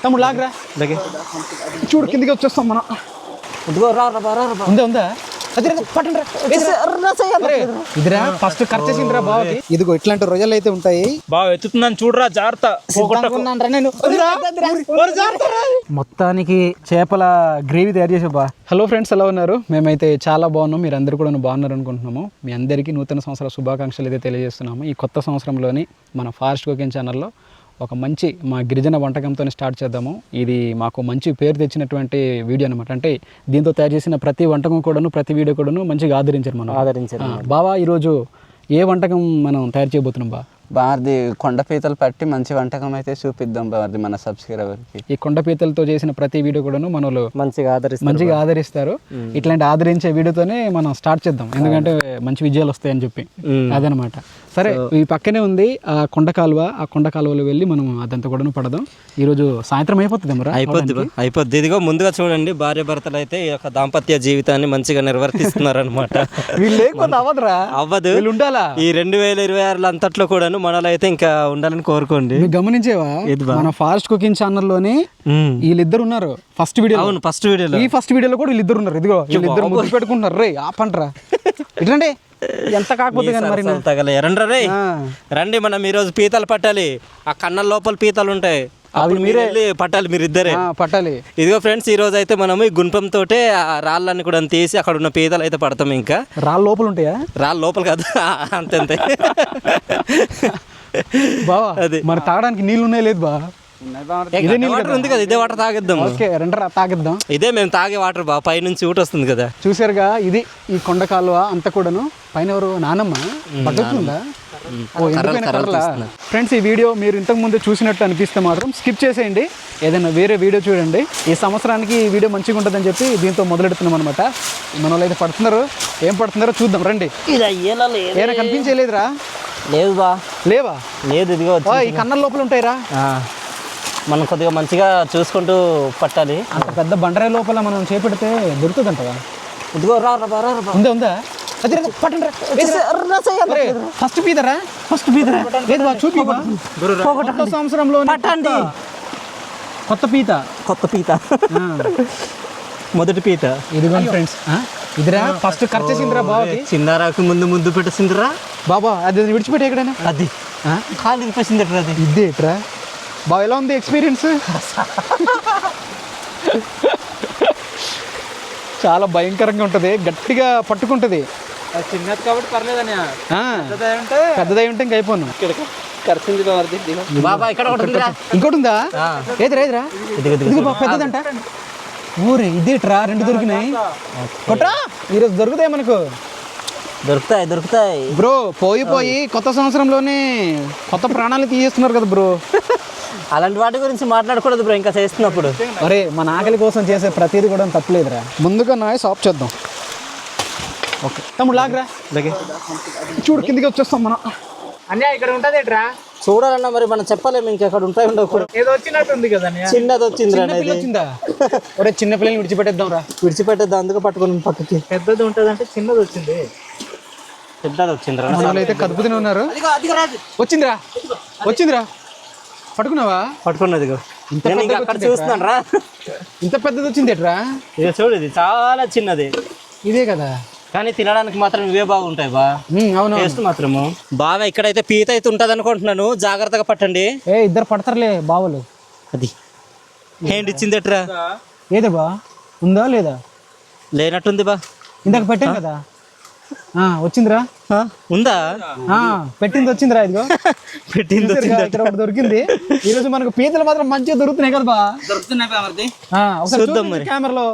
తమ్ముడు లాగరా చూడు కిందికి వచ్చేస్తాం మనం. ఉందా ఇదిరా ఫస్ట్ ఖర్చేసిందిరా బావకి. ఇదిగో ఇట్లాంటి రొయ్యలు అయితే ఉంటాయి. బాగా ఎత్తుతుందని చూడరా, జాగ్రత్త. మొత్తానికి చేపల గ్రేవీ తయారు చేసే బా. హలో ఫ్రెండ్స్, ఎలా ఉన్నారు? మేమైతే చాలా బాగున్నాం. మీరు అందరూ కూడా బాగున్నారు అనుకుంటున్నాము. మీ అందరికీ నూతన సంవత్సర శుభాకాంక్షలు అయితే తెలియజేస్తున్నాము. ఈ కొత్త సంవత్సరంలోని మన ఫారెస్ట్ కుకింగ్ ఛానల్లో ఒక మంచి మా గిరిజన వంటకంతో స్టార్ట్ చేద్దాము. ఇది మాకు మంచి పేరు తెచ్చినటువంటి వీడియో అనమాట. అంటే దీంతో తయారు చేసిన ప్రతి వంటకం కూడాను, ప్రతి వీడియో కూడాను మంచిగా ఆదరించారు. బావా, ఈరోజు ఏ వంటకం మనం తయారు చేయబోతున్నాం బా? బార్ది కొండ పీతలు పట్టి మంచి వంటకం అయితే చూపిద్దాం బార్ది మన సబ్స్క్రైబర్కి. ఈ కొండ పీతలతో చేసిన ప్రతి వీడియో కూడాను మనలో మంచిగా ఆదరిస్తారు. ఇట్లాంటి ఆదరించే వీడియోతోనే మనం స్టార్ట్ చేద్దాం, ఎందుకంటే మంచి విజయాలు వస్తాయని చెప్పి. అదనమాట. సరే, ఈ పక్కనే ఉంది ఆ కొండ కాలువ. ఆ కొండ కాలువలో వెళ్ళి మనం అదంతా కూడా పడదాం. ఈరోజు సాయంత్రం అయిపోతుంది మరి. అయిపోద్ది. ఇదిగో ముందుగా చూడండి, భార్య భర్తలు అయితే ఈ యొక్క దాంపత్య జీవితాన్ని మంచిగా నిర్వర్తిస్తున్నారు అనమాట. అవ్వదు, ఉండాలా. ఈ 2026 అంతట్లో కూడా మనలో అయితే ఇంకా ఉండాలని కోరుకోండి. గమనించేవా, మన ఫారెస్ట్ కుకింగ్ ఛానల్లోనే వీళ్ళిద్దరు ఉన్నారు. ఫస్ట్ వీడియో, అవును, ఫస్ట్ వీడియోలో కూడా వీళ్ళిద్దరు ఉన్నారు. ఇదిగో వీళ్ళిద్దరు ముద్దు పెట్టుకుంటున్నారు. రే ఆపండ్రా, ఇట్లండి ఎంత కాకపోతే రండి. మనం ఈరోజు పీతలు పట్టాలి. ఆ కన్నల లోపల పీతలు ఉంటాయి, అవి మీరే పట్టాలి. మీరు ఇద్దరే పట్టాలి. ఇదిగో ఫ్రెండ్స్, ఈ రోజు అయితే మనం ఈ గుంపం తోటే రాళ్ళన్ని కూడా తీసి అక్కడ ఉన్న పీతలు అయితే పడతాం. ఇంకా రాళ్ళ లోపల ఉంటాయా? రాళ్ళ లోపల కాదు, అంతే. బావా, అది మరి తాగడానికి నీళ్ళు ఉన్నాయి లేదు బా? ఉంది కదా, ఇదే వాటర్ తాగిద్దాం. తాగిద్దాం. ఇదే మేము తాగే వాటర్ బా, పై నుంచి ఊట వస్తుంది కదా. చూసారుగా, ఇది ఈ కొండ కాలువ అంతా కూడాను. పైన ఎవరు నానమ్మ పట్టుకుందా? ఫ్రెండ్స్, ఈ వీడియో మీరు ఇంతకు ముందు చూసినట్టు అనిపిస్తే మాత్రం స్కిప్ చేసేయండి, ఏదైనా వేరే వీడియో చూడండి. ఈ సంవత్సరానికి ఈ వీడియో మంచిగా ఉంటుందని చెప్పి దీంతో మొదలెడుతున్నాం అనమాట. మన వాళ్ళు అయితే పడుతున్నారు. ఏం పడుతున్నారో చూద్దాం రండి. ఏమైనా కనిపించలేదురా? లేదు బా. లేవా? లేదు. ఇదిగో ఈ కన్నల లోపల ఉంటాయిరా. మనం కొద్దిగా మంచిగా చూసుకుంటూ పట్టాలి. అంత పెద్ద బండరాయి లోపల మనం చేపెడితే దొరుకుతుందంటగా. ఇదిగో ఉందా? ఫస్ట్ పీతరా, చూపి. కొత్త సంవత్సరంలో కొత్త పీత మొదటి పీత. ఇదిగోండి ఫ్రెండ్స్, ఇదిరా ఫస్ట్ ఖర్చేసిందిరా బాబు. చిన్నారాకు ముందు పెట్టేసిందిరా బాబా. అది విడిచిపెట్టి ఎక్కడైనా అది కాలు విడిపేసింది. అది ఇదేట్రా బాబు, ఎలా ఉంది ఎక్స్పీరియన్స్? చాలా భయంకరంగా ఉంటుంది, గట్టిగా పట్టుకుంటుంది. చిన్నది కాబట్టి పర్లేదని, పెద్దదై ఉంటే ఇంక అయిపోను. ఇంకోటి ఉందా? ఏదిరా పెద్దదంట. ఊరే ఇదేట్రా, 2 దొరికినాయి. కొట్రా, ఈరోజు దొరుకుతాయి మనకు. దొరుకుతాయి బ్రో. పోయి కొత్త సంవత్సరంలోనే కొత్త ప్రాణాలు తీసేస్తున్నారు కదా బ్రో. అలాంటి వాటి గురించి మాట్లాడకూడదు బ్రో, ఇంకా చేస్తున్నప్పుడు. అరే, మన ఆకలి కోసం చేసే ప్రతిదీ కూడా తప్పలేదురా. ముందుగా నాయిస్ ఆఫ్ చేద్దాం. ఓకే తమ్ముడు లాగరా, చూడు కిందికి వచ్చేస్తాం మనం. అన్నయ్య, ఇక్కడ ఉంటుంది ఎట్రా చూడాలన్నా. మరి మనం చెప్పలేము, ఇంకెక్కడ ఉంటాయి ఉండవు. ఏదో వచ్చినట్టుంది కదా. చిన్నది వచ్చిందా? ఒరే, చిన్న పిల్లల్ని విడిచిపెట్టేద్దాం రా. విడిచిపెట్టేద్దాం, అందుకే పట్టుకుని పక్కకి. పెద్దది ఉంటుంది అంటే చిన్నది వచ్చింది. పెద్దది వచ్చిందిరా. మన అయితే కదుపుతూనే ఉన్నారు. వచ్చిందిరా పట్టుకున్నావా? పట్టుకున్నది. చూస్తున్నాను రా, ఇంత పెద్దది వచ్చింది ఎట్రా? ఇక చూడు, ఇది చాలా చిన్నది. ఇదే కదా, కానీ తినడానికి మాత్రం ఇవే బాగుంటాయి బా. అవును, టేస్ట్ మాత్రము బాగా. ఇక్కడైతే పీత అయితే ఉంటది అనుకుంటున్నాను, జాగ్రత్తగా పట్టండి. ఇద్దరు పడతారులే బావులు. అది హ్యాండ్ ఇచ్చింది ఎట్రా? ఏదే బా, ఉందా లేదా? లేనట్టుంది బా. ఇందాక పెట్టాను కదా. వచ్చిందిరా. ఉందా? పెట్టింది వచ్చిందిరా. ఇదిగో పెట్టింది ఇక్కడ ఒకటి దొరికింది. ఈ రోజు మనకు పీతలు మాత్రం మంచిగా దొరుకుతున్నాయి కదా బా. దొరుకుతున్నాయి. కెమెరాలో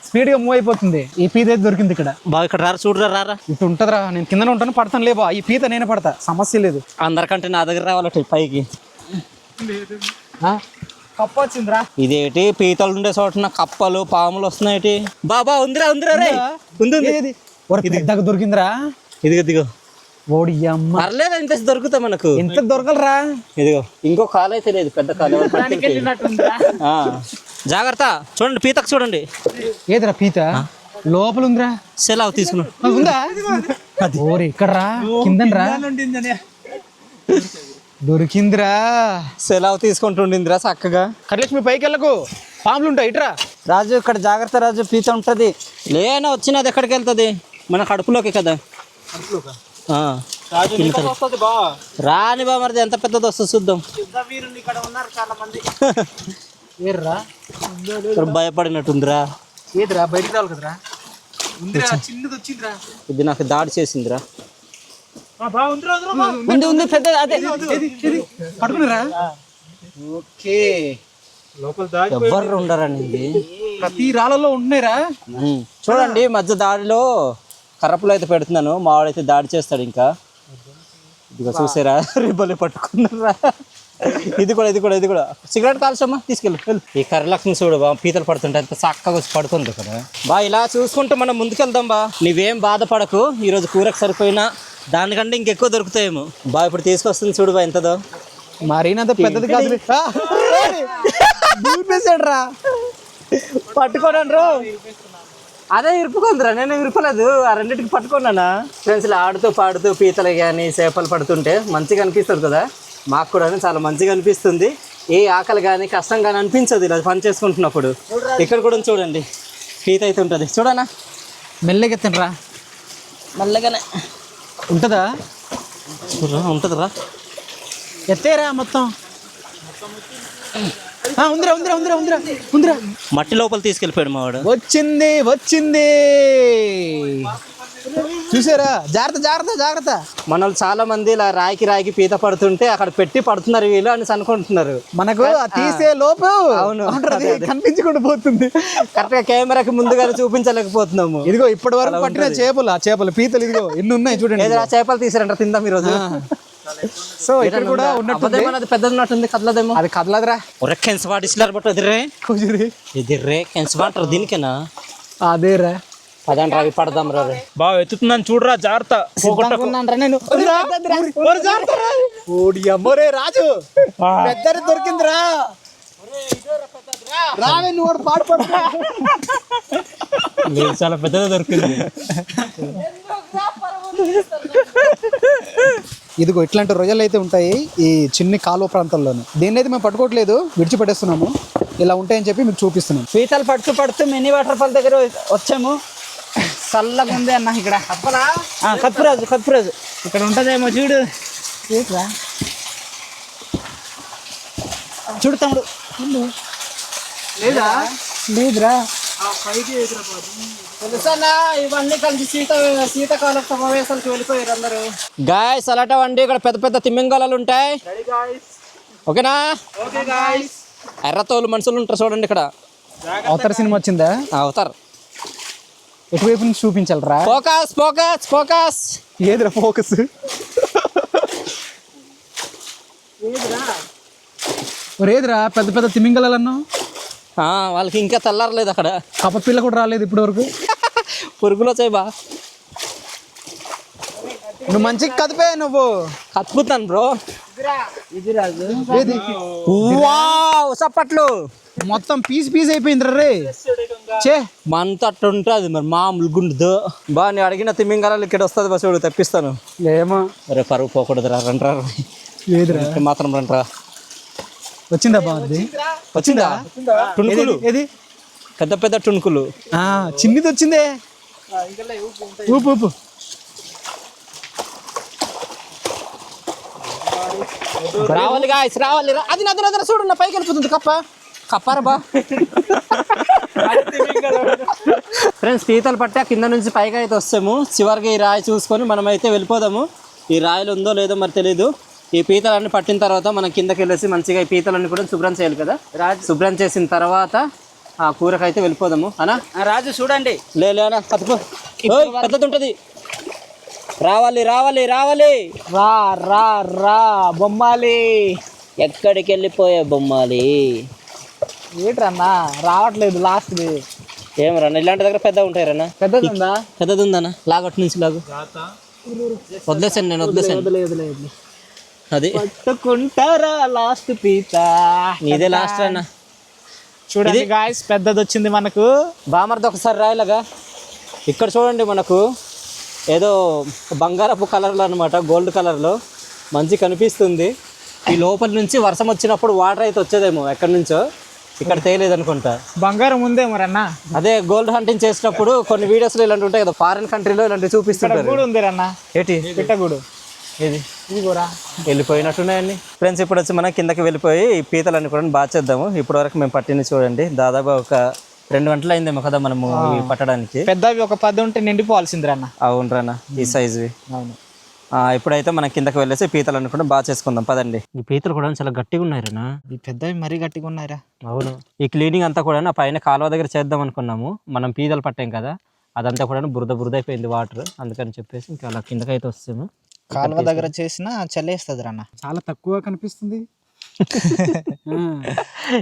స్పీడ్ గా మూవ్ అయిపోతుంది. ఈ పీత అయితే దొరికింది ఇక్కడ. బాగా ఇక్కడ రారా, చూడరా. ఇటు ఉంటదిరా, నేను కింద ఉంటాను, పడతాను లేబా. ఈ పీత నేనే పడతా, సమస్య లేదు. అందరికంటే నా దగ్గర రావాలట పైకి. కప్ప వచ్చిందిరా. ఇదేంటి, పీతలు ఉండే చోట కప్పలు పాములు వస్తున్నాయి. బాబా ఉందిరా రే, ఉంది. దొరికిందిరా. ఇదిగో ఓడి అమ్మ, పర్లేదు, ఇంత దొరుకుతా మనకు. ఎంత దొరకలరా. ఇదిగో ఇంకో కాలు అయితే లేదు, పెద్ద కాలు. జాగ్రత్త, చూడండి పీతకు చూడండి. ఏదిరా పీత? లోపల ఉందిరా. సెలవు తీసుకున్నా. ఉందా? ఓరి ఇక్కడ రా, కిందనరా. దొరికిందిరా. సెలవు తీసుకుంటుండిందిరా చక్కగా. కర్లక్ష్మి పైకి వెళ్ళకు, పాములు ఉంటాయి ఇట్రా. రాజు ఇక్కడ జాగ్రత్త రాజు, పీత ఉంటుంది. లేనా వచ్చినది ఎక్కడికి వెళ్తుంది? మన కడుపులోకి కదా. ఆ. రాని బా మరి ఎంత పెద్దది వస్తుంది చూద్దాం. ఇక్కడ భయపడినట్టుందిరా. ఏదిరా బయటికి రావాలి కదరా. చిన్నది వచ్చిందిరా. ఇది నాకు దాడి చేసిందిరా. ఉంది ఉంది పెద్దది, అదే పట్టుకున్నారా? ఓకే. ఎవ్వరు ఉండరండి ఇది. ప్రతి రాళ్ళలో ఉన్నాయిరా. చూడండి మధ్య దాడిలో కర్రపులు అయితే పెడుతున్నాను, మావాడైతే దాడి చేస్తాడు. ఇంకా ఇదిగో చూసారా, రిబ్బలు పట్టుకున్నారా. ఇది కూడా సిగరెట్ కాల్చమ్మా, తీసుకెళ్ళు. ఈ కర్రలక్ష్మి చూడు బా, పీతలు పడుతుంటే అంత చక్కగా వచ్చి పడుతుంది కదా బా. ఇలా చూసుకుంటూ మనం ముందుకెళ్దాం బా. నువ్వేం బాధపడకు, ఈరోజు కూరకు సరిపోయినా దానికంటే ఇంకెక్కువ దొరుకుతాయేమో బా. ఇప్పుడు తీసుకొస్తుంది చూడు బా ఎంతదో. మరీనంత పెద్దది కాదు. రా పట్టుకోనండి రో. అదే ఇరుపుకుందిరా, నేను ఇరుపలేదు. ఆ రెండింటికి పట్టుకున్నానా. ఫ్రెండ్స్ ఇలా ఆడుతూ పాడుతూ పీతలు కానీ చేపలు పడుతుంటే మంచిగా అనిపిస్తుంది కదా. మాకు కూడా చాలా మంచిగా అనిపిస్తుంది. ఏ ఆకలి కానీ కష్టం కానీ అనిపించదు ఇలా పని చేసుకుంటున్నప్పుడు. ఇక్కడ కూడా చూడండి పీత అయితే ఉంటుంది చూడనా. మెల్లగా ఎత్తండి రా. మెల్లగానే ఉంటుందా? ఉంటుందిరా. ఎత్తేరా మొత్తం. ఉందిరా. మట్టి లోపల తీసుకెళ్ళిపోయాడు మావాడు. వచ్చింది. చూసారా? జాగ్రత్త. మనల్ని చాలా మంది ఇలా రాయికి పీత పడుతుంటే అక్కడ పెట్టి పడుతున్నారు వీళ్ళు అని అనుకుంటున్నారు. మనకు తీసే లోపు అవును కనిపించకుండా పోతుంది. కరెక్ట్ గా కెమెరాకి ముందుగానే చూపించలేకపోతున్నాము. ఇదిగో ఇప్పటి వరకు పట్టిన చేపలు పీతలు ఇదిగో ఎన్ని ఉన్నాయి చూడండి. ఏదో చేపలు తీసారంట తిందాం ఈరోజు. సో ఇక్కడ కూడా ఉన్నట్టు పెద్దది ఉన్నట్టుంది. కదలదేమో. అది కదలదురా. కెన్స్ వాడిస్తారు బట్ అదిరే ఇదిర్రే కెన్స్ వాటర్ దీనికేనా? అదేరా. పదండి రావి పడదాం రా. బాగా ఎత్తుతున్నాను చూడరా, జాగ్రత్త. నేను ఓడి రాజు పెద్దది దొరికిందిరా. రావే నువ్వు పాడు లేదు, చాలా పెద్దగా దొరికింది. ఇదిగో ఇట్లాంటి రొయ్యలు అయితే ఉంటాయి ఈ చిన్ని కాలువ ప్రాంతాల్లోనే. దీన్ని అయితే మేము పట్టుకోవట్లేదు, విడిచిపెట్టేస్తున్నాము. ఇలా ఉంటాయని చెప్పి మీకు చూపిస్తున్నాం. పీతలు పడుతూ మినీ వాటర్ ఫాల్ దగ్గర వచ్చాము. చల్లగా ఉంది అన్న ఇక్కడ. కత్పురాజు ఇక్కడ ఉంటుందేమో చూడు. చూడు తమ్ముడు. లేదురా. తెలుసా ఇవన్నీ కలిసి శీతాకాల సమావేశాలకు వెళ్ళిపోయారు అందరూ. గాయస్ అలాంటి వండి ఇక్కడ పెద్ద తిమ్మింగళాలు ఉంటాయి. ఓకేనా? ఎర్రతోలు మనుషులు ఉంటారు చూడండి ఇక్కడ. అవతార్ సినిమా వచ్చిందా? అవుతారు. ఎటువైపు నుంచి చూపించాలరా? ఫోకస్ ఏదిరా ఫోకస్? ఏదిరా పెద్ద తిమింగళాలన్నా? వాళ్ళకి ఇంకా తెల్లారలేదు అక్కడ. కప్ప పిల్ల కూడా రాలేదు ఇప్పటి వరకు. పురుగులు వచ్చాయి బా. నువ్వు మంచిగా కదిపే. నువ్వు కత్తుతాను బ్రో. ఇది రాజు. చప్పట్లు మొత్తం పీస్ అయిపోయింది రే. చే మనతో అట్టు ఉంటుంది మరి మామూలు గుండుదో బా. నేను అడిగిన తిమ్మింగళాలు ఇక్కడ వస్తుంది బస్ చూడు తెప్పిస్తాను. ఏమో అరే పరుగు పోకూడదురా. రండ్రా ఏదిరా మాత్రం రండ్రా. వచ్చిందా బాగుంది? వచ్చిందా? టుణుకులు. ఏది పెద్ద టుణుకులు. చిన్నది వచ్చిందే. ఊపు రావాలి గాయస్ రావాలి. అది నది చూడు నా పైకి వెళ్ళిపోతుంది కప్పారా బా. ఫ్రెండ్స్ పీతలు పట్టా కింద నుంచి పైకి అయితే వస్తాము. చివరికి ఈ రాయి చూసుకొని మనమైతే వెళ్ళిపోదాము. ఈ రాయిలు ఉందో లేదో మరి తెలీదు. ఈ పీతలన్నీ పట్టిన తర్వాత మనం కిందకి వెళ్ళేసి మంచిగా ఈ పీతలన్నీ కూడా శుభ్రం చేయాలి కదా. శుభ్రం చేసిన తర్వాత ఆ కూరకైతే వెళ్ళిపోదాము అనా. రాజు చూడండి. లేనా కతుకో పెద్దది ఉంటుంది. రావాలి రా బొమ్మాలి. ఎక్కడికి వెళ్ళిపోయా బొమ్మాలి? ఏంటన్నా రావట్లేదు లాస్ట్. ఏం రన్న ఇలాంటి దగ్గర పెద్ద ఉంటాయి రన్న. పెద్దది ఉందన్న. లాగొట్టు నుంచి లాగు. వదిలేసాను నేను అది పట్టుకుంటారా లాస్ట్ పీత. నీదే లాస్ట్ అన్న. చూడండి గాయ్స్ పెద్దది వచ్చింది మనకు. బామర్ది ఒకసారి రాయలాగా. ఇక్కడ చూడండి మనకు ఏదో బంగారపు కలర్లో అనమాట, గోల్డ్ కలర్లో మంచి కనిపిస్తుంది. ఈ లోపల నుంచి వర్షం వచ్చినప్పుడు వాటర్ అయితే వచ్చేదేమో ఎక్కడి నుంచో, ఇక్కడ తేలేదు అనుకుంటా. బంగారం ఉందే మరి అన్న. అదే గోల్డ్ హంటింగ్ చేసినప్పుడు కొన్ని వీడియోస్లో ఇలాంటి ఉంటాయి కదా, ఫారిన్ కంట్రీలో ఇలాంటివి చూపిస్తుంటారు. గూడు ఉంది అన్న, ఏంటి పిట్టగూడు. ఇది ఇది కూడా వెళ్ళిపోయినట్టున్నాయండి ఫ్రెండ్స్. ఇప్పుడు వచ్చి మనం కిందకి వెళ్ళిపోయి ఈ పీతలన్నీ కూడా బాగా చేద్దాము. ఇప్పటి వరకు మేము పట్టింది చూడండి, దాదాపు ఒక 2 గంటలు అయిందేమో కదా మనము ఇవి పట్టడానికి. పెద్దవి ఒక 10 ఉంటే నిండిపోవాల్సిందిరా అన్న. అవును రానా, ఈ సైజువి. అవును. ఇప్పుడైతే మనం కిందకి వెళ్ళేసి పీతలు అనుకుంటే బాగా చేసుకుందాం పదండి. ఈ పీతలు కూడా చాలా గట్టిగా ఉన్నాయి రా. ఈ పెద్దవి మరీ గట్టిగా ఉన్నాయిరా. అవును. ఈ క్లీనింగ్ అంతా కూడా పైన కాలువ దగ్గర చేద్దాం అనుకున్నాము. మనం పీతలు పట్టాం కదా, అదంతా కూడా బురద అయిపోయింది వాటర్, అందుకని చెప్పేసి ఇంకా అలా కిందకైతే వస్తాము. కాలువ దగ్గర చేసిన చల్లేస్తుంది అన్న. చాలా తక్కువ కనిపిస్తుంది.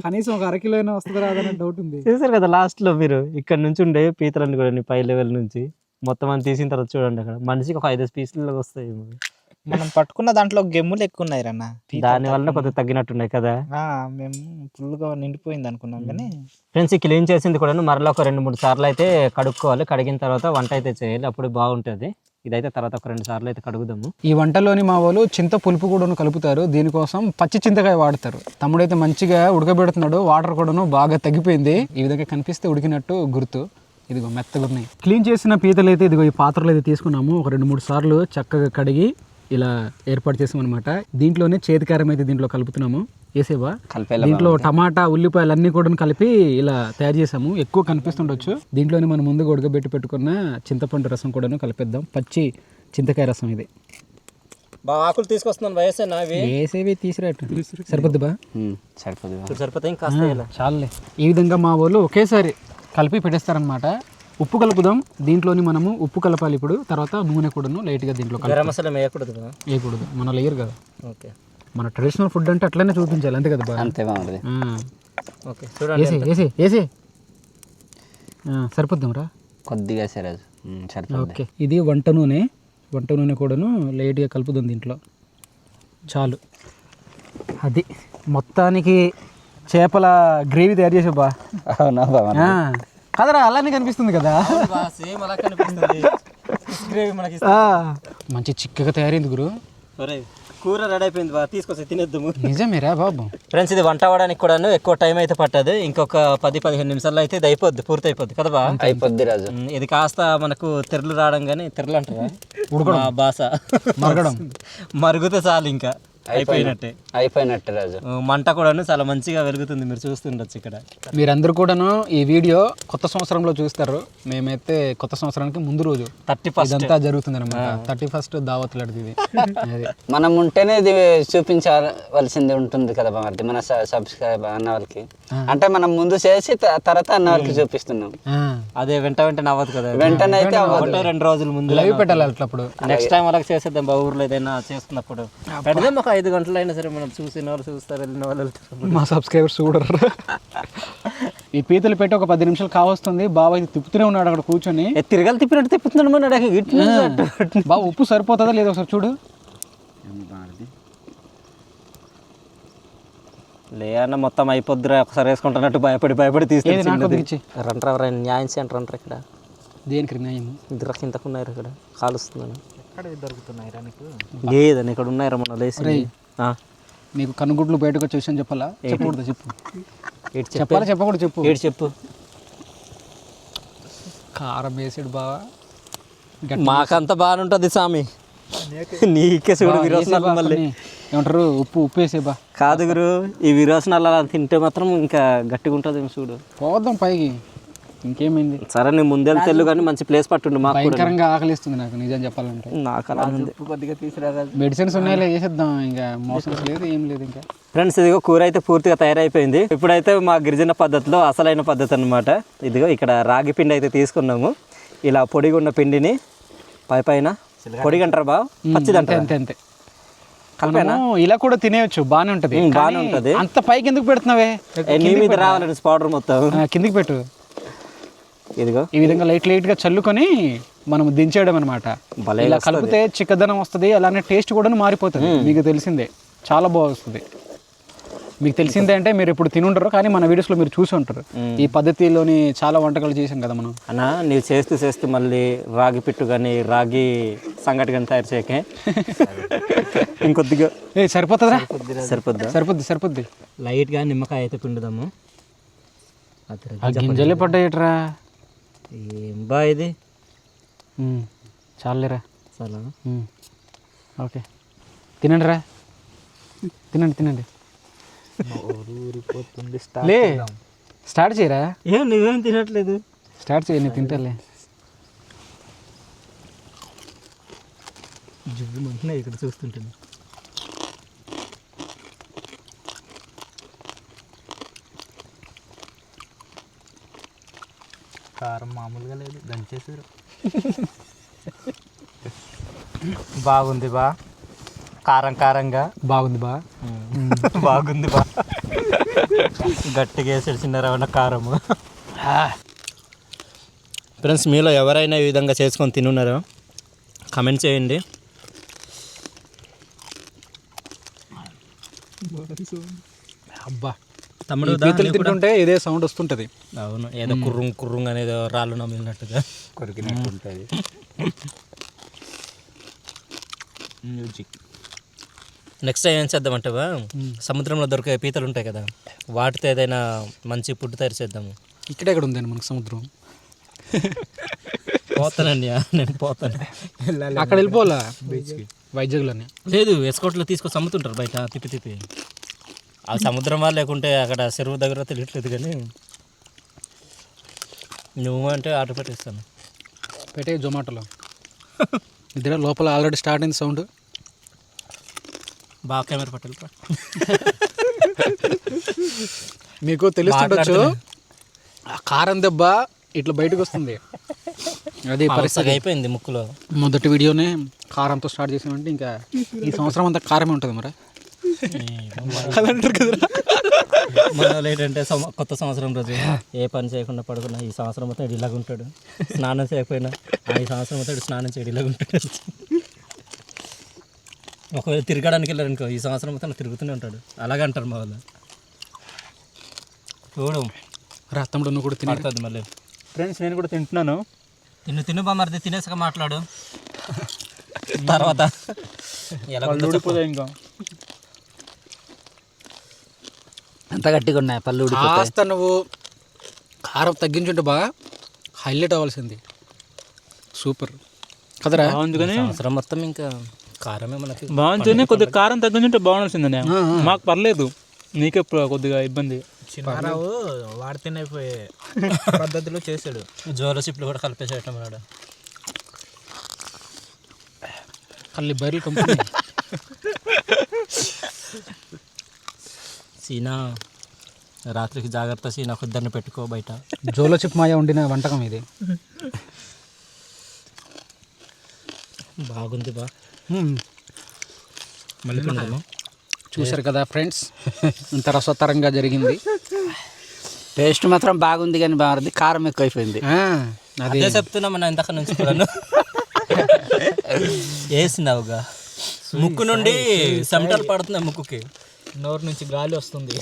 కనీసం ఒక 1/2 కిలో అయినా వస్తుంది రాదనే డౌట్ ఉంది. చూసారు కదా లాస్ట్ లో మీరు, ఇక్కడ నుంచి ఉండే పీతలన్నీ కూడా పై లెవెల్ నుంచి మొత్తం అని తీసిన తర్వాత చూడండి, అక్కడ మనిషికి ఒక 5 పీసులు వస్తాయి. మనం పట్టుకున్న దాంట్లో గెమ్ములు ఎక్కువ ఉన్నాయి రన్న. దాని వల్ల కొద్దిగా తగ్గినట్టున్నాయి కదా. మేము ఫుల్గా నిండిపోయింది అనుకున్నాం కానీ. ఫ్రెండ్స్, ఈ క్లీన్ చేసింది కూడా మరలా ఒక 2-3 సార్లు అయితే కడుక్కోవాలి. కడిగిన తర్వాత వంట అయితే చేయాలి, అప్పుడు బాగుంటుంది. ఇదైతే తర్వాత ఒక 2 సార్లు అయితే కడుగుదాము. ఈ వంటలోని మా వాళ్ళు చింత పులుపు కూడా కలుపుతారు, దీనికోసం పచ్చి చింతకాయ వాడతారు. తమ్ముడైతే మంచిగా ఉడకబెడుతున్నాడు, వాటర్ కూడాను బాగా తగ్గిపోయింది. ఈ విధంగా కనిపిస్తే ఉడికినట్టు గుర్తు. ఇదిగో మెత్తగా ఉన్నాయి. క్లీన్ చేసిన పీతలు అయితే ఇదిగో ఈ పాత్రలు అయితే తీసుకున్నాము. ఒక 2-3 సార్లు చక్కగా కడిగి ఇలా ఏర్పాటు చేసాం అనమాట. దీంట్లోనే చేతికారం అయితే దీంట్లో కలుపుతున్నాము. వేసేవా దీంట్లో టమాటా, ఉల్లిపాయలు అన్నీ కూడా కలిపి ఇలా తయారు చేసాము. ఎక్కువ కనిపిస్తుండొచ్చు. దీంట్లోనే మనం ముందుగా ఉడకబెట్టి పెట్టుకున్న చింతపండు రసం కూడా కలిపేద్దాం. పచ్చి చింతకాయ రసం ఇది. బాగా ఆకులు తీసుకొస్తున్నాను వేసేవి తీసిరాటు సరిపోద్ది బా, సరిపోతాయి ఇంకా చాలులే. ఈ విధంగా మా వాళ్ళు ఒకేసారి కలిపి పెట్టేస్తారనమాట. ఉప్పు కలుపుదాం. దీంట్లోని మనము ఉప్పు కలపాలి ఇప్పుడు. తర్వాత నూనె కూడాను లైట్గా దీంట్లో గరం మసాలా వేయకూడదు. మన లేయర్ కదా. ఓకే, మన ట్రెడిషనల్ ఫుడ్ అంటే అట్లనే చూపించాలి, అంతే కదా. అంతే బాగుంటుంది. ఓకే, వేసి సరిపోద్దాం రా కొద్దిగా. ఓకే, ఇది వంట నూనె కూడాను లైట్గా కలుపుదాం దీంట్లో. చాలు. అది మొత్తానికి చేపల గ్రేవీ తయారు చేసా బా. కదరా, అలానే కనిపిస్తుంది కదా. మంచి చిక్కగా తయారైంది గురు. కూర రెడీ అయిపోయింది బా, తీసుకొచ్చి తినేద్దాము. నిజమేరా బాబు. ఫ్రెండ్స్, ఇది వంట అవ్వడానికి కూడా ఎక్కువ టైం అయితే పట్టదు. ఇంకొక 10-15 నిమిషాల్లో అయితే ఇది అయిపోద్ది, పూర్తి అయిపోద్ది కదా బా. అయిపోద్ది రాజు. ఇది కాస్త మనకు తెరలు రావడం కానీ, తెరలు అంటారా ఉడకడం భాష, మరగడం, మరుగుతే చాలు ఇంకా అయిపోయినట్టే రాజు. మంట కూడాను చాలా మంచిగా వెలుగుతుంది, మీరు చూస్తుండొచ్చు ఇక్కడ. మీరందరూ కూడాను ఈ వీడియో కొత్త సంవత్సరంలో చూస్తారు. మేమైతే కొత్త సంవత్సరానికి ముందు రోజు 31 ఇదంతా జరుగుతుంది అనమాట. 31 దావత్లు అడిగింది. మనం ఉంటేనే ఇది చూపించవలసింది ఉంటుంది కదా మరి మన సబ్స్క్రైబ్ అన్న వాళ్ళకి. అంటే మనం ముందు చేసి తర్వాత అన్న వాళ్ళకి చూపిస్తున్నాం. అదే వెంటనే అవ్వదు కదా. వెంటనే అయితే 2 రోజుల ముందు లైవ్ పెట్టాలి అట్లప్పుడు. నెక్స్ట్ టైం వాళ్ళకి చేసేద్దాం బా. ఊర్లో ఏదైనా చేసుకున్నప్పుడు పెడదాం. ఒక 5 గంటలు అయినా సరే, మనం చూసిన వాళ్ళు చూస్తారు, వెళ్ళిన వాళ్ళు వెళ్తారు. మా సబ్స్క్రైబర్స్ చూడరు. ఈ పీతలు పెట్టి ఒక 10 నిమిషాలు కావస్తుంది. బాబా ఇది తిప్పుతూనే ఉన్నాడు అక్కడ కూర్చొని. తిరగలు తిప్పినట్టు తిప్పుతున్నాడు మన. బాబా ఉప్పు సరిపోతుందా లేదా ఒకసారి చూడు. లే అన్న, మొత్తం అయిపోద్దిరా. ఒకసారి వేసుకుంటున్నట్టు భయపడి తీసుకెళ్ళి రంటారా న్యాయం సెంటర్ అంటారు ఇక్కడ. దేనికి న్యాయం? ఇద్దరు కిందకున్నారు ఇక్కడ, కాలుస్తున్నాను. దొరుకుతున్నాయిరా నీకు? లేదని ఇక్కడ ఉన్నాయిరా మన లేసి. నీకు కనుగుడ్లు బయటకు వచ్చే విషయం చెప్పాలా? చెప్పకూడదు. చెప్పాలా చెప్పకూడదు? చెప్పు. కారం వేసాడు బావా. మాకంతా బాగానే ఉంటుంది స్వామి, నీకే చూడు విరోచనాలు. మళ్ళీ ఏమంటారు, ఉప్పు వేసే బా. కాదు గురు, ఈ విరోచనాలు అలా తింటే మాత్రం ఇంకా గట్టిగా ఉంటుంది చూడు. పోదాం పైకి. ఇంకేమైంది? సరే, నేను ముందే తెలు కానీ మంచి ప్లేస్ పట్టుండు. మాకు భయంకరంగా ఆకలిస్తుంది నాకు, నిజం చెప్పాలంటే. నాకు అలా కొద్దిగా తీసుకురా. మెడిసిన్స్ ఉన్నాయో వేసేద్దాం, ఇంకా మోసం లేదు, ఏం లేదు ఇంకా. ఫ్రెండ్స్, ఇదిగో కూర అయితే పూర్తిగా తయారైపోయింది. ఇప్పుడైతే మా గిరిజన పద్ధతిలో అసలైన పద్ధతి అనమాట. ఇదిగో ఇక్కడ రాగి పిండి అయితే తీసుకున్నాము. ఇలా పొడిగా ఉన్న పిండిని పైన పొడిగంటారా బా, పచ్చిదంటారు. అంతే కలిపేనా? ఇలా కూడా తినేయచ్చు, బాగానే ఉంటది. బాగానే ఉంటది. అంత పైకి ఎందుకు పెడుతున్నావే? నీ మీద రావాలని పౌడర్ మొత్తం కిందికి పెట్టు. ఇదిగో ఈ విధంగా లైట్ గా చల్లుకొని మనం దించేయడం అనమాట. ఇలా కలిపితే చిక్కదనం వస్తుంది, అలానే టేస్ట్ కూడా మారిపోతుంది. మీకు తెలిసిందే, చాలా బాగా వస్తుంది. మీకు తెలిసిందే అంటే మీరు ఇప్పుడు తినుంటారు, కానీ మన వీడియోస్లో మీరు చూసి ఉంటారు. ఈ పద్ధతిలోని చాలా వంటకాలు చేసాం కదా మనం. అన్న నీవు చేస్తూ మళ్ళీ రాగి పిట్టు కానీ రాగి సంగటి కానీ తయారు చేయకే ఇంకొద్దిగా సరిపోతుందా? సరిపోద్ది. లైట్గా నిమ్మకాయ అయితే పిండుదాము. ఆ గింజలే పడ్డాయట్రా. ఏం బా ఇది చాలేరా. చాలా ఓకే, తినండి రా, తినండి. లే స్టార్ట్ చేయరా. ఏం నువ్వేం తినట్లేదు? స్టార్ట్ చేయి, నేను తింటాలే. జుబ్బు మంటున్నా ఇక్కడ చూస్తుంటాను. కారం మామూలుగా లేదు, దంచేసారు. బాగుంది బా, కారంగా బాగుంది బా. బాగుంది బా. గట్టిగా వేసాడు చిన్న రవణ కారము. ఫ్రెండ్స్, మీలో ఎవరైనా ఈ విధంగా చేసుకొని తినున్నారో కమెంట్ చేయండి. అబ్బా, తమ్ముడు పీతలు తింటుంటే ఇదే సౌండ్ వస్తుంటది. అవును, ఏదో కుర్రుంగ్ అనేది రాళ్ళు నమిలినట్టుగా కొరికినట్టు ఉంటుంది. మ్యూజిక్. నెక్స్ట్ టైం ఏం చేద్దామంటావా, సముద్రంలో దొరికే పీతలు ఉంటాయి కదా, వాటితో ఏదైనా మంచి ఫుడ్ తయారు చేద్దాము. ఇక్కడ ఉందండి మనకు సముద్రం. పోతానండి, నేను పోతాను. అక్కడ వెళ్ళిపోవాలా బీచ్కి, వైజాగ్లోనే. లేదు, ఎస్కోట్లో తీసుకొచ్చి అమ్ముతుంటారు బయట తిప్పి. ఆ సముద్రమా లేకుంటే అక్కడ చెరువు దగ్గర తెలియట్లేదు, కానీ నువ్వు అంటే ఆర్డర్ పెట్టేస్తాను. పెట్టే జొమాటోలో. ఇద్దరు లోపల ఆల్రెడీ స్టార్ట్ అయింది సౌండ్. బాగా కెమెరా పట్టాలి. మీకు తెలుస్తుండొచ్చు, ఆ కారం దెబ్బ ఇట్లా బయటకు వస్తుంది. అది పరిస్థితి అయిపోయింది ముక్కులో. మొదటి వీడియోనే కారంతో స్టార్ట్ చేసామంటే ఇంకా ఈ సంవత్సరం అంతా కారమే ఉంటుంది మరి. అలా అంటారు కదరా. మన ఏంటంటే కొత్త సంవత్సరం రోజు ఏ పని చేయకుండా పడుకున్నా ఈ సంవత్సరం మొత్తం ఇలాగ ఉంటాడు. స్నానం చేయకపోయినా ఈ సంవత్సరం మొత్తం స్నానం చేయడం ఇలాగ ఉంటాడు. ఒకవేళ తిరగడానికి వెళ్ళారనుకో ఈ సంవత్సరం మొత్తం తిరుగుతూనే ఉంటాడు. అలాగే అంటారు మా వాళ్ళు. చూడు రా తమ్ముడు, నువ్వు కూడా తినడుతుంది మళ్ళీ. ఫ్రెండ్స్, నేను కూడా తింటున్నాను. తిను బామర్ది, తినేసాక మాట్లాడు. తర్వాత ఎలా ఊడిపోదా ఇంకా. అంత గట్టిగా ఉన్నాయి పళ్ళు. కాస్త నువ్వు కారం తగ్గించుంటే బాగా హైలైట్ అవ్వాల్సింది. సూపర్ కదరా. సంవత్సరం మొత్తం ఇంకా కారమే మనకి బాగుంటుంది. కొద్దిగా కారం తగ్గించుంటే బాగుండాల్సిందే. మాకు పర్లేదు, నీకే కొద్దిగా ఇబ్బంది. చిన్నారావు వాడితేనే పోయే పద్ధతిలో చేశాడు. జోలసిప్లు కూడా కలిపేసేయటం అన్నాడు. కల్లి బయలు కంపెనీ. సీనా, రాత్రికి జాగ్రత్త సీనా, కుద్దరిని పెట్టుకో బయట. జోలో చిప్ మాయ వండిన వంటకం ఇది. బాగుంది బా. మళ్ళీ చూసారు కదా ఫ్రెండ్స్, ఇంత రసతరంగా జరిగింది. టేస్ట్ మాత్రం బాగుంది, కానీ బాగుంది, కారం ఎక్కువైపోయింది. అదే చెప్తున్నా మన ఇంతక నుంచి కూడా వేసినావుగా. ముక్కు నుండి చెమటలు పడుతున్నాయి, ముక్కుకి నోరు నుంచి గాలి వస్తుంది.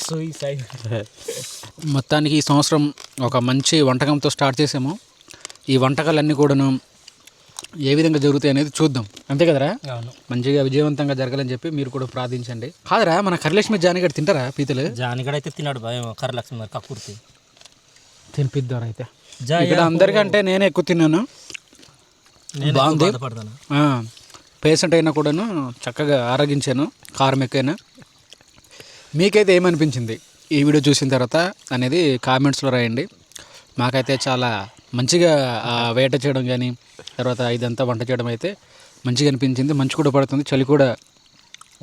మొత్తానికి ఈ సంవత్సరం ఒక మంచి వంటకంతో స్టార్ట్ చేసాము. ఈ వంటకాలన్నీ కూడాను ఏ విధంగా జరుగుతాయి అనేది చూద్దాం, అంతే కదరా. అవును, మంచిగా విజయవంతంగా జరగాలని చెప్పి మీరు కూడా ప్రార్థించండి. కాదరా, మన కరలక్ష్మి జానిగడ్ తింటారా పీతలు? జానిగడ అయితే తిన్నాడు భయం, కరలక్ష్మి మరి కక్కుర్తి తినిపిద్దాం అయితే. ఇక్కడ అందరికంటే నేనే ఎక్కువ తిన్నాను. బాగుంది. పేషెంట్ అయినా కూడాను చక్కగా ఆరోగించాను, కారం ఎక్కువైనా. మీకైతే ఏమనిపించింది ఈ వీడియో చూసిన తర్వాత అనేది కామెంట్స్లో రాయండి. మాకైతే చాలా మంచిగా వేట చేయడం కానీ తర్వాత ఇదంతా వంట చేయడం అయితే మంచిగా అనిపించింది. మంచు కూడా పడుతుంది, చలి కూడా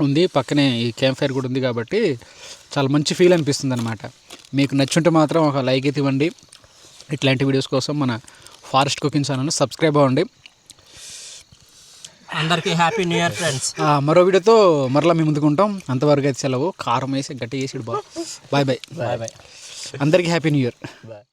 ఉంది, పక్కనే ఈ క్యాంప్ ఫైర్ కూడా ఉంది కాబట్టి చాలా మంచి ఫీల్ అనిపిస్తుంది అనమాట. మీకు నచ్చుంటే మాత్రం ఒక లైక్ అయితే ఇవ్వండి. ఇట్లాంటి వీడియోస్ కోసం మన ఫారెస్ట్ కుకింగ్ ఛానల్ని సబ్స్క్రైబ్ అవ్వండి. అందరికీ హ్యాపీ న్యూ ఇయర్ ఫ్రెండ్స్. మరో వీడియోతో మరలా మేము ముందుకు ఉంటాం. అంతవరకు అయితే సెలవు. కారం వేసి గట్టి వేసాడు. Bye bye. Bye bye. అందరికీ హ్యాపీ న్యూ ఇయర్. బాయ్.